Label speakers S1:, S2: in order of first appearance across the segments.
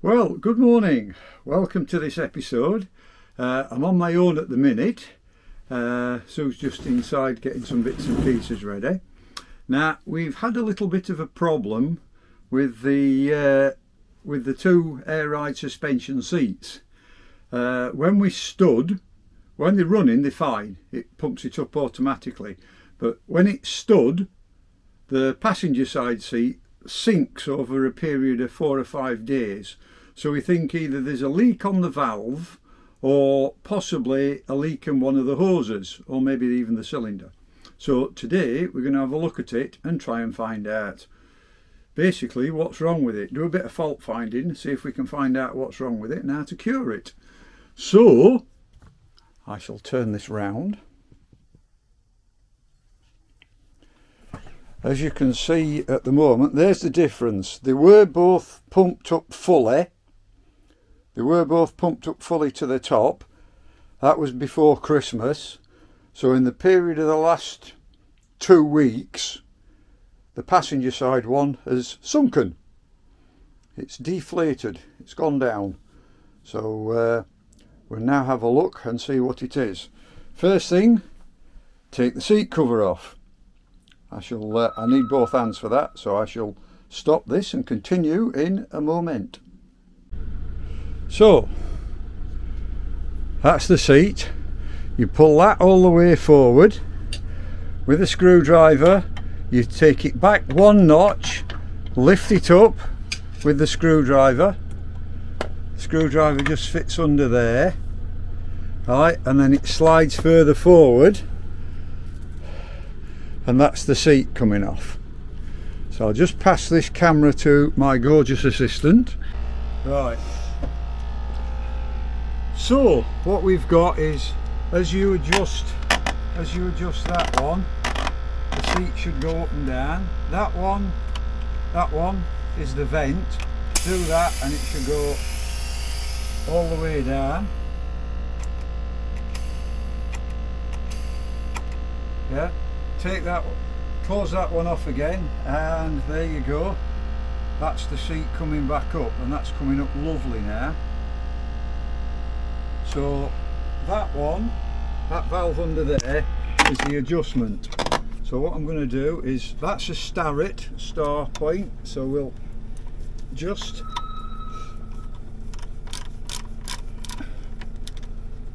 S1: Well, good morning. Welcome to this episode. I'm on my own at the minute. Sue's just inside getting some bits and pieces ready. Now, we've had a little bit of a problem with the two air ride suspension seats. When they're running, they're fine. It pumps it up automatically. But when it's stood, the passenger side seat sinks over a period of 4 or 5 days. So we think either there's a leak on the valve or possibly a leak in one of the hoses, or maybe even the cylinder. So today we're going to have a look at it and try and find out basically what's wrong with it. Do a bit of fault finding, see if we can find out what's wrong with it and how to cure it. So I shall turn this round. As you can see at the moment, there's the difference. They were both pumped up fully. They were both pumped up fully to the top. That was before Christmas. So in the period of the last 2 weeks, the passenger side one has sunken. It's deflated. It's gone down. So we'll now have a look and see what it is. First thing, take the seat cover off. I need both hands for that, so I shall stop this and continue in a moment. So, that's the seat. You pull that all the way forward. With a screwdriver, you take it back 1 notch, lift it up with the screwdriver. The screwdriver just fits under there. Right, and then it slides further forward. And that's the seat coming off. So I'll just pass this camera to my gorgeous assistant. Right. So what we've got is, as you adjust that one, the seat should go up and down. That one is the vent. Do that and it should go all the way down. Yeah. Take that, close that one off again, and there you go. That's the seat coming back up, and that's coming up lovely now. So that one, that valve under there, is the adjustment. So what I'm going to do is, that's a star point, so we'll just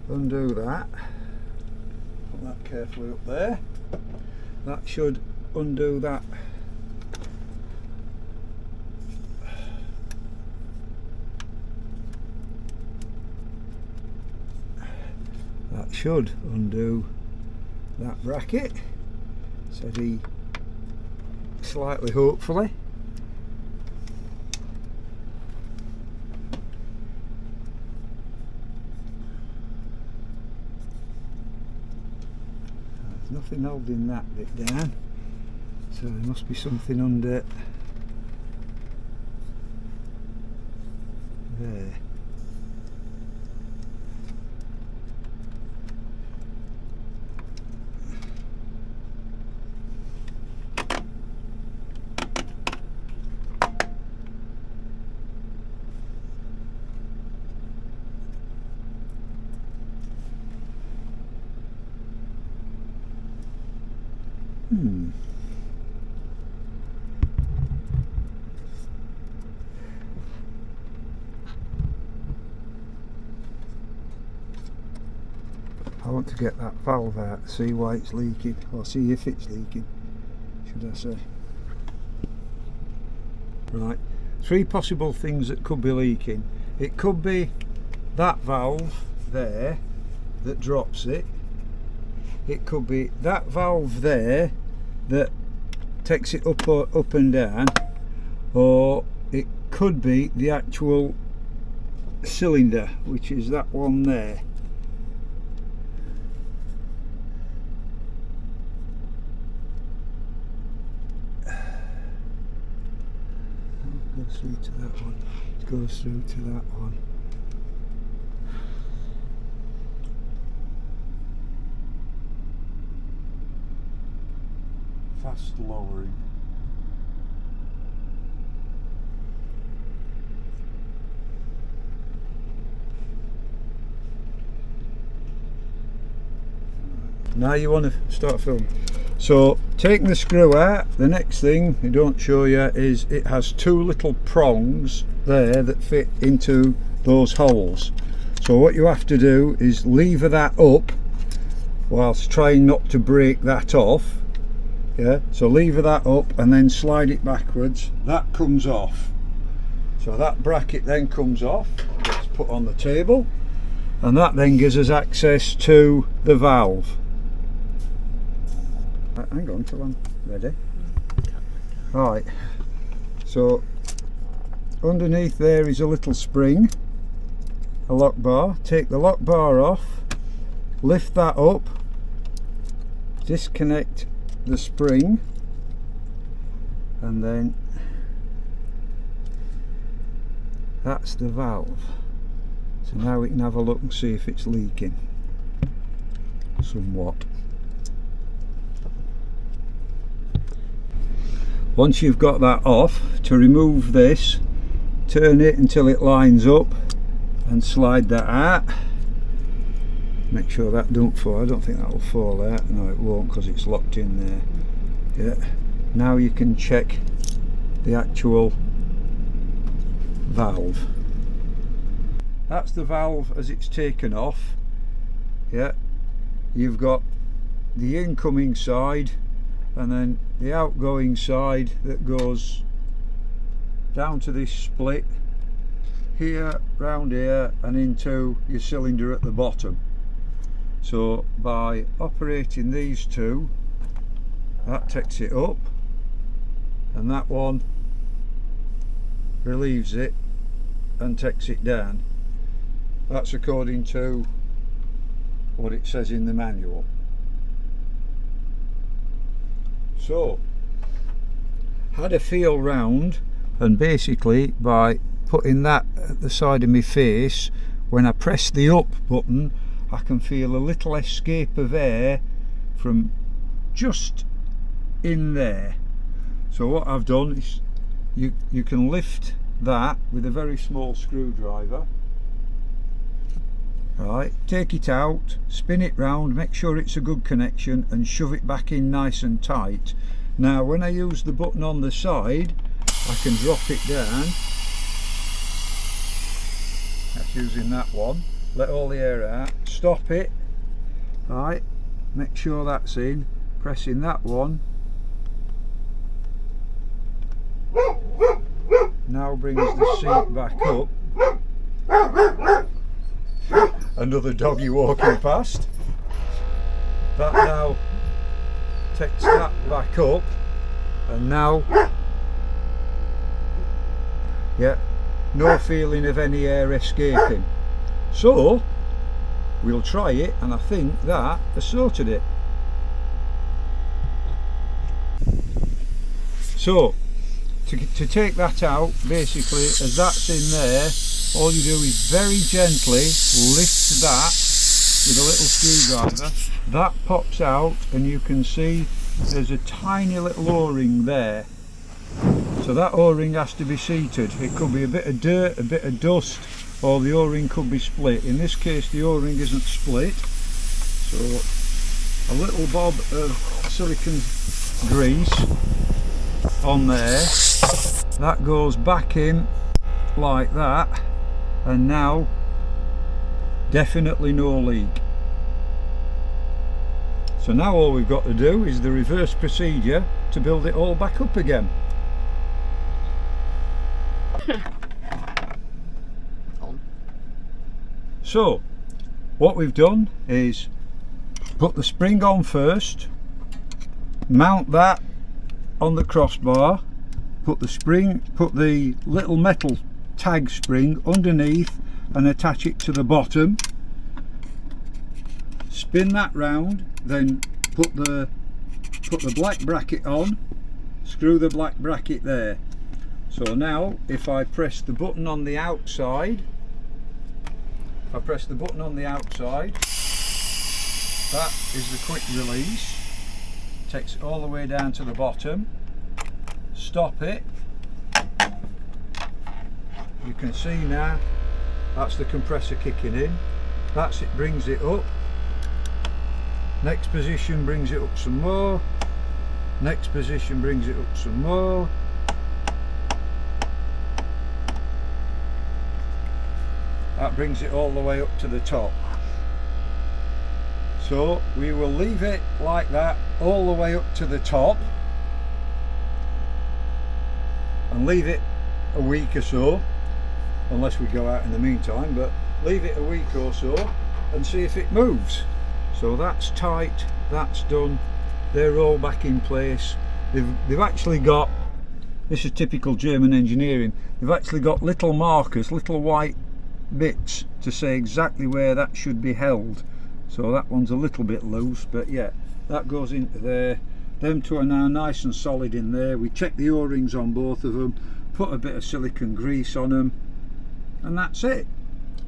S1: undo that. Put that carefully up there. That should undo that. That should undo that bracket. Steady, slightly, hopefully. Nothing holding that bit down, so there must be something under there. I want to get that valve out, see why it's leaking, or see if it's leaking, should I say. Right, 3 possible things that could be leaking. It could be that valve there that drops it. It could be that valve there that takes it up and down, or it could be the actual cylinder, which is that one there. Goes through to that one. It goes through to that one. Fast lowering. Now you want to start filming. So taking the screw out, the next thing I don't show you is it has two little prongs there that fit into those holes. So what you have to do is lever that up whilst trying not to break that off. Yeah, so lever that up and then slide it backwards. That comes off. So that bracket then comes off, gets put on the table, and that then gives us access to the valve. Hang on till I'm ready. Right, so underneath there is a little spring, a lock bar. Take the lock bar off, lift that up, disconnect the spring, and then that's the valve. So now we can have a look and see if it's leaking somewhat. Once you've got that off, to remove this, turn it until it lines up and slide that out. Make sure that don't fall. I don't think that will fall out. No, it won't, because it's locked in there. Yeah. Now you can check the actual valve. That's the valve as it's taken off. Yeah. You've got the incoming side and then the outgoing side that goes down to this split here, round here, and into your cylinder at the bottom. So by operating these two, that takes it up, and that one relieves it and takes it down. That's according to what it says in the manual. So had a feel round, and basically by putting that at the side of my face, when I press the up button I can feel a little escape of air from just in there. So what I've done is you can lift that with a very small screwdriver. Right, take it out, spin it round, make sure it's a good connection, and shove it back in nice and tight. Now when I use the button on the side, I can drop it down. That's using that one. Let all the air out, stop it, right, make sure that's in, pressing that one. Now brings the seat back up. Another doggy walking past. That now takes that back up, and now, yeah, no feeling of any air escaping. So we'll try it, and I think that has sorted it. So to take that out, basically as that's in there, all you do is very gently lift that with a little screwdriver. That pops out, and you can see there's a tiny little O-ring there. So that O-ring has to be seated. It could be a bit of dirt, a bit of dust, or the O-ring could be split. In this case the O-ring isn't split, so a little bob of silicone grease on there, that goes back in like that, and now definitely no leak. So now all we've got to do is the reverse procedure to build it all back up again. So what we've done is put the spring on first, mount that on the crossbar, put the little metal tag spring underneath and attach it to the bottom, spin that round, then put the black bracket on, screw the black bracket there. So now if I press the button on the outside, that is the quick release, takes it all the way down to the bottom. Stop it. You can see now that's the compressor kicking in. That's it, brings it up. Next position brings it up some more. Next position brings it up some more. That brings it all the way up to the top. So we will leave it like that all the way up to the top and leave it a week or so, unless we go out in the meantime, but leave it a week or so and see if it moves. So that's tight, that's done, they're all back in place. They've actually got, this is typical German engineering, they've actually got little markers, little white bits to say exactly where that should be held. So that one's a little bit loose, but yeah, that goes into there. Them two are now nice and solid in there. We check the O-rings on both of them, put a bit of silicone grease on them, and that's it.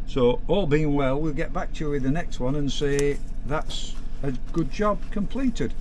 S1: So all being well, we'll get back to you with the next one and say that's a good job completed.